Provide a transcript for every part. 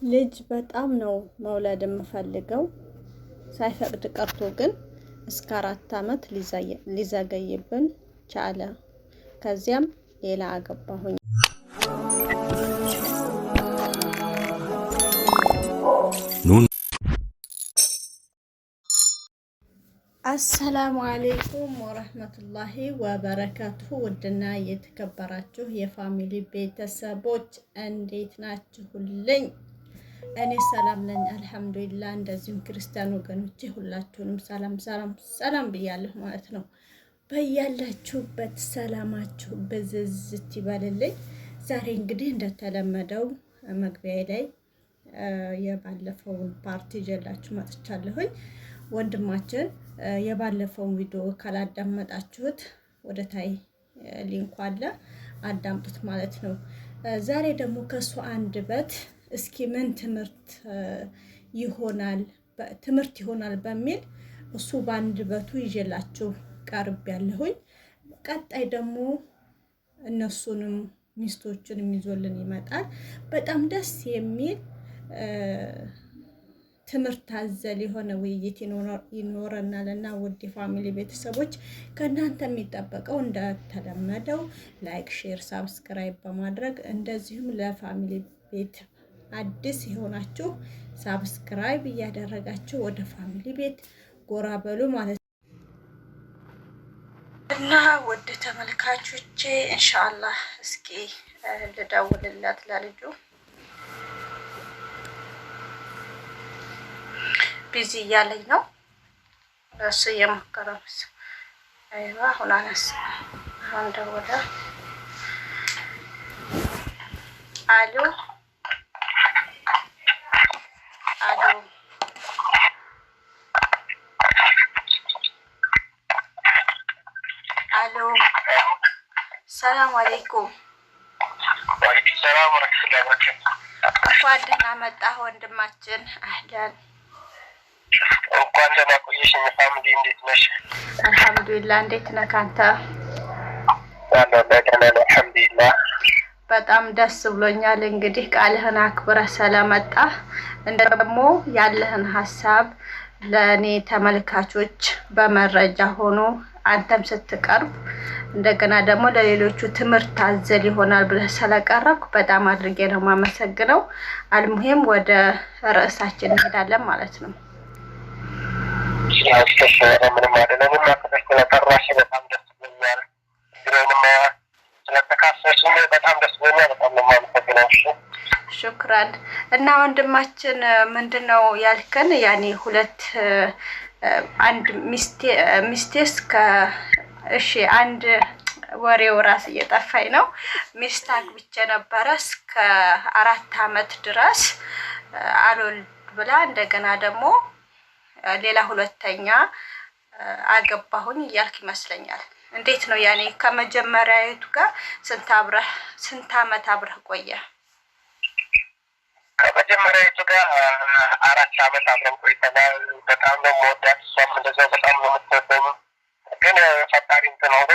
ልጅ በጣም ነው መውለድ የምፈልገው። ሳይፈቅድ ቀርቶ ግን እስከ 4 ዓመት ሊዘገይብን ቻለ። ከዚያም ሌላ አገባሁኝ። አሰላሙ አሌይኩም ወረህመቱላሂ ወበረካቱሁ። ውድና የተከበራችሁ የፋሚሊ ቤተሰቦች እንዴት ናችሁልኝ? እኔ ሰላም ነኝ አልሐምዱሊላህ። እንደዚሁም ክርስቲያን ወገኖቼ ሁላችሁንም ሰላም ብያለሁ ማለት ነው። በያላችሁበት ሰላማችሁ ብዝዝት ይበልልኝ። ዛሬ እንግዲህ እንደተለመደው መግቢያ ላይ የባለፈውን ፓርቲ ይዤላችሁ መጥቻለሁኝ። ወንድማችን የባለፈውን ቪዲዮ ካላዳመጣችሁት ወደ ታይ ሊንኩ አለ፣ አዳምጡት ማለት ነው። ዛሬ ደግሞ ከሱ አንደበት እስኪ ምን ትምህርት ይሆናል በሚል እሱ በአንደበቱ ይዤላችሁ ቀርብ ያለሁኝ። ቀጣይ ደግሞ እነሱንም ሚስቶችንም ይዞልን ይመጣል። በጣም ደስ የሚል ትምህርት አዘል የሆነ ውይይት ይኖረናል እና ውድ ፋሚሊ ቤተሰቦች ከእናንተ የሚጠበቀው እንደተለመደው ላይክ፣ ሼር፣ ሳብስክራይብ በማድረግ እንደዚሁም ለፋሚሊ ቤት አዲስ የሆናችሁ ሳብስክራይብ እያደረጋችሁ ወደ ፋሚሊ ቤት ጎራ በሉ ማለት ነው እና ውድ ተመልካቾቼ ኢንሻአላህ እስኪ ልደውልላት ለልጁ ቢዚ እያለኝ ነው እሱ እየሞከረ ነው። አይዋ አሁን አነሳ። አሁን ደወለ። አሎ አሎ አሎ ሰላም አለይኩም። ወአለይኩም ሰላም ወራህመቱላሂ ወበረካቱህ። እንኳን ደህና መጣህ ወንድማችን። አህለን እንኳን ደህና ቆየሽ። ፋሚሊ እንዴት ነሽ? አልሐምዱሊላህ። እንዴት ነህ አንተ? አልሐምዱሊላህ። በጣም ደስ ብሎኛል። እንግዲህ ቃልህን አክብረህ ስለመጣህ እንደ ደግሞ ያለህን ሀሳብ ለእኔ ተመልካቾች በመረጃ ሆኖ አንተም ስትቀርብ እንደገና ደግሞ ለሌሎቹ ትምህርት አዘል ይሆናል ብለህ ስለቀረብክ በጣም አድርጌ ነው የማመሰግነው። አልሙሂም ወደ ርዕሳችን እንሄዳለን ማለት ነው። ምንም አይደለም። ስለጠራሽ በጣም ደስ ብሎኛል። ግሬንም ስለተካሰሽኝ በጣም ደስ ብሎኛል። በጣም ነው የማመሰግነው። ሹክራን። እና ወንድማችን ምንድነው ያልከን? ያኔ አንድ ሚስቴስ እሺ፣ አንድ ወሬው ራስ እየጠፋኝ ነው። ሚስት አግብቼ ነበረ እስከ 4 ዓመት ድረስ አልወልድ ብላ እንደገና ደግሞ ሌላ ሁለተኛ አገባሁኝ እያልክ ይመስለኛል። እንዴት ነው ያኔ ከመጀመሪያዊቱ ጋር ስንት ዓመት አብረህ ቆየ? ከመጀመሪያዊቱ ጋር 4 ዓመት አብረን ቆይተናል። በጣም ነው የምወዳት፣ እሷም እንደዚያው በጣም ነው የምትወደኝ። ግን ፈጣሪ እንትን ሆኖ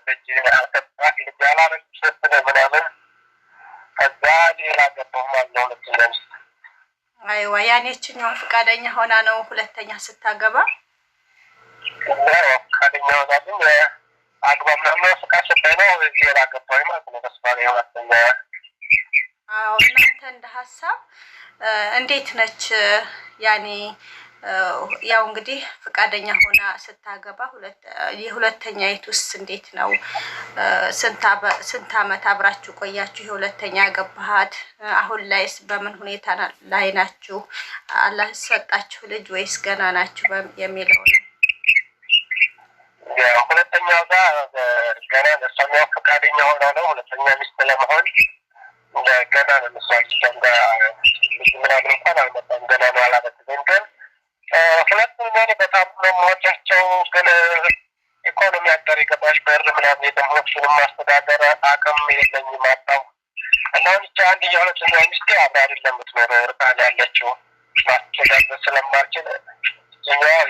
ልጅ አልሰጣት፣ ልጅ አላረግሽ ምናምን። ከዛ ሌላ ገባሁ ማለት ነው ሁለተኛ ሚስት። አይዋ ያኔችኛው ፈቃደኛ ሆና ነው ሁለተኛ ስታገባ? ፈቃደኛ ሆና ግን አግባ ምናምን ፍቃድ ሰጣኝ ነው ሌላ ገባሁ ማለት ነው። ተስፋ ነው ሁለተኛ። አዎ እናንተ እንደ ሀሳብ እንዴት ነች? ያኔ ያው እንግዲህ ፈቃደኛ ሆና ስታገባ የሁለተኛይቱስ እንዴት ነው? ስንት ዓመት አብራችሁ ቆያችሁ? የሁለተኛ ያገባሃት አሁን ላይስ በምን ሁኔታ ላይ ናችሁ? አላህ ሰጣችሁ ልጅ ወይስ ገና ናችሁ የሚለው ነው። ሁለተኛው ጋር ገና ነሳኛው ፈቃደኛ ሆና ነው ሁለተኛ ሚስት ለመሆን ገና ነው። መስዋዕት ምናምን እንኳን አልመጣም፣ ገና ነው አላበትም። ግን ሁለቱም እኔ በጣም ነው የምወዳቸው። ግን ኢኮኖሚ አጠር የገባሽ በር ምናምን የለም። ሁለቱንም ማስተዳደር አቅም የለኝም አጣሁ። እና ብቻ አንድ የሁለተኛ ሚስቴ አብራ አይደለም የምትኖረው፣ ርቃ ያለችው ማስተዳደር ስለማልችል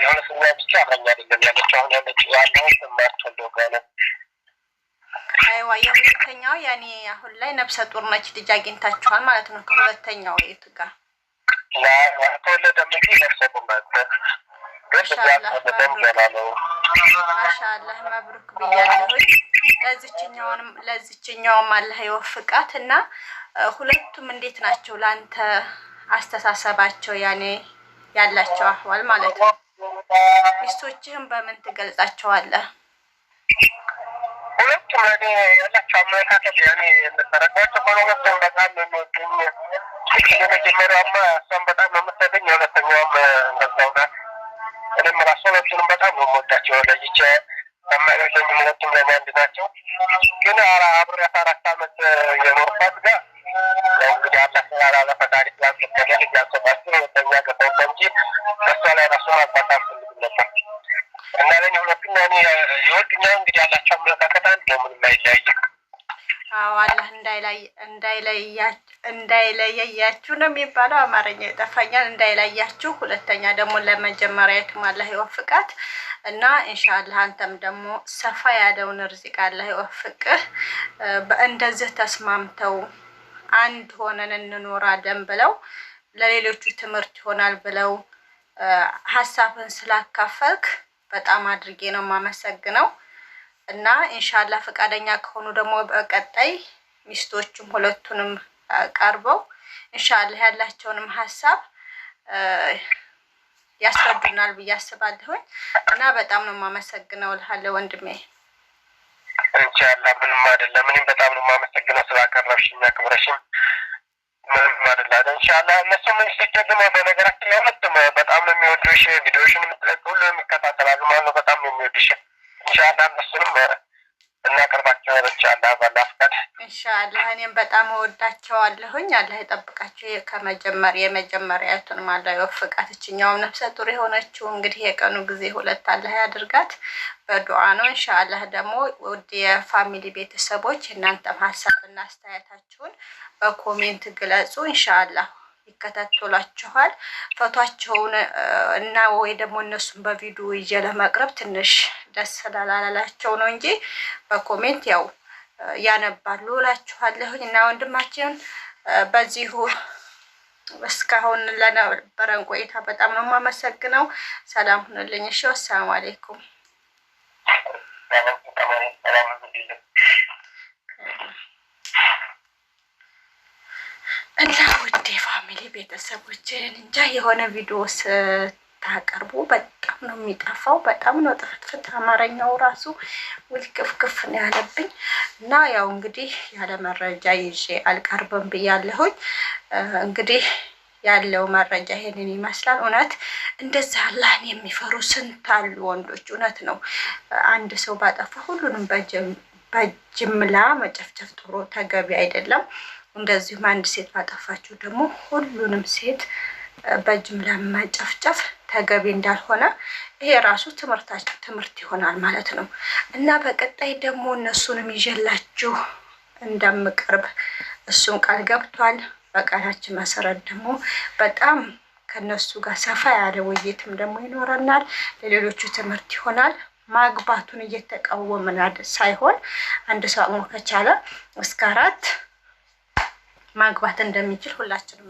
የሁለተኛ ሚስቴ አብራኛ አይደለም ያለችው። አሁን ያለው የማትወልደው ጋር ነው። አይዋ የሁለተኛው ያኔ አሁን ላይ ነፍሰ ጡር ነች። ልጅ አግኝታችኋል ማለት ነው ከሁለተኛው የቱ ጋር? ተወለደ ምን ይደርሰቁበት ግን ያልተወለደም ገና ነው። ማሻአላህ መብሩክ ብያለሁኝ። ለዚችኛውም አላህ ይወፍቃት እና ሁለቱም እንዴት ናቸው ለአንተ አስተሳሰባቸው ያኔ ያላቸው አህዋል ማለት ነው? ሚስቶችህም በምን ትገልጻቸዋለህ? ሁለቱም እኔ ያላቸው አመለካከት ያኔ እንደተረዳቸው ሁለቱም በጣም ነው የሚወዱኝ። የመጀመሪያውማ እሷም በጣም ነው የምትወደኝ፣ የሁለተኛውም እንደዛው ናት። እኔም ራሱ ሁለቱንም በጣም ነው የምወዳቸው። ለይቼ የማይወደኝም ሁለቱም ለእኔ አንድ ናቸው። ግን አብሬያት 4 ዓመት የኖርኳት ጋር ያው እንግዲህ አላህ ስላላለ ፈጣሪ ስላልፈቀደ ልጅ አልሰጣችሁ ሁለተኛ ገባሁ እንጂ በሷ ላይ ራሱ ማግባት አልፈልግም ነበር እና ለእኔ ሁለቱም ያኔ የወዱኛው እንግዲህ ያላቸው አመለካከት አንድ ነው፣ ምንም አይለያይም። አዎ አላህ እንዳይለያያችሁ ነው የሚባለው። አማርኛ ይጠፋኛል። እንዳይለያችሁ። ሁለተኛ ደግሞ ለመጀመሪያቱም አላህ ይወፍቃት እና ኢንሻአላህ አንተም ደግሞ ሰፋ ያለውን ርዝቅ አላህ ይወፍቅህ። እንደዚህ ተስማምተው አንድ ሆነን እንኖራለን ብለው ለሌሎቹ ትምህርት ይሆናል ብለው ሀሳብን ስላካፈልክ በጣም አድርጌ ነው የማመሰግነው። እና ኢንሻአላህ ፈቃደኛ ከሆኑ ደግሞ በቀጣይ ሚስቶቹም ሁለቱንም ቀርበው ኢንሻአላህ ያላቸውንም ሀሳብ ያስረዱናል ብዬ አስባለሁኝ። እና በጣም ነው የማመሰግነው እልሃለሁ ወንድሜ። ኢንሻአላህ ምንም አይደለም። እኔም በጣም ነው የማመሰግነው ስላቀረብሽኝ አክብረሽኝ። ምንም አይደለም። ኢንሻአላህ እነሱም ይስተካከሉ። በነገራችን ላይ በጣም ነው የሚወዱሽ። ቪዲዮሽን የምትለቁ ሁሉ የሚከታተላሉ ማለት ነው። በጣም ነው የሚወዱሽ። ኢንሻአላህ እነሱንም እናቀርባቸው ኢንሻአላህ ባላህ ፈቃድ ኢንሻአላህ። እኔም በጣም እወዳቸዋለሁኝ። አላህ ይጠብቃቸው። የመጀመሪያቱን አላህ ይወፍቃት። እችኛውም ነፍሰ ጡር የሆነችው እንግዲህ የቀኑ ጊዜ 2 አላህ ያድርጋት። በዱዓ ነው ኢንሻአላህ። ደግሞ ውድ የፋሚሊ ቤተሰቦች እናንተም ሀሳብና አስተያየታችሁን በኮሜንት ግለጹ። ኢንሻአላህ ይከታተሏችኋል። ፎቶአቸውን እና ወይ ደግሞ እነሱን በቪዲዮ ይዤ ለማቅረብ ትንሽ ደስ ስላላላቸው ነው እንጂ በኮሜንት ያው ያነባሉ እላችኋለሁኝ። እና ወንድማችን በዚሁ እስካሁን ለነበረን ቆይታ በጣም ነው የማመሰግነው። ሰላም ሁኑልኝ። እሺ፣ ወሰላሙ አለይኩም። እና ውድ የፋሚሊ ቤተሰቦችን እንጃ የሆነ ቪዲዮ ስታቀርቡ በጣም ነው የሚጠፋው፣ በጣም ነው ጥፍትፍት። አማርኛው ራሱ ውልክፍክፍ ነው ያለብኝ። እና ያው እንግዲህ ያለ መረጃ ይዤ አልቀርብም ብያለሁኝ። እንግዲህ ያለው መረጃ ይሄንን ይመስላል። እውነት እንደዛ አላህን የሚፈሩ ስንት አሉ ወንዶች። እውነት ነው አንድ ሰው ባጠፋ ሁሉንም በጅምላ መጨፍጨፍ ጥሩ ተገቢ አይደለም። እንደዚሁም አንድ ሴት ባጠፋችሁ ደግሞ ሁሉንም ሴት በጅምላ መጨፍጨፍ ተገቢ እንዳልሆነ ይሄ ራሱ ትምህርት ይሆናል ማለት ነው። እና በቀጣይ ደግሞ እነሱንም ይዤላችሁ እንደምቀርብ እሱም ቃል ገብቷል። በቃላችን መሰረት ደግሞ በጣም ከነሱ ጋር ሰፋ ያለ ውይይትም ደግሞ ይኖረናል። ለሌሎቹ ትምህርት ይሆናል። ማግባቱን እየተቃወምን ሳይሆን አንድ ሰው አቅሙ ከቻለ እስከ 4 ማግባት እንደሚችል ሁላችንም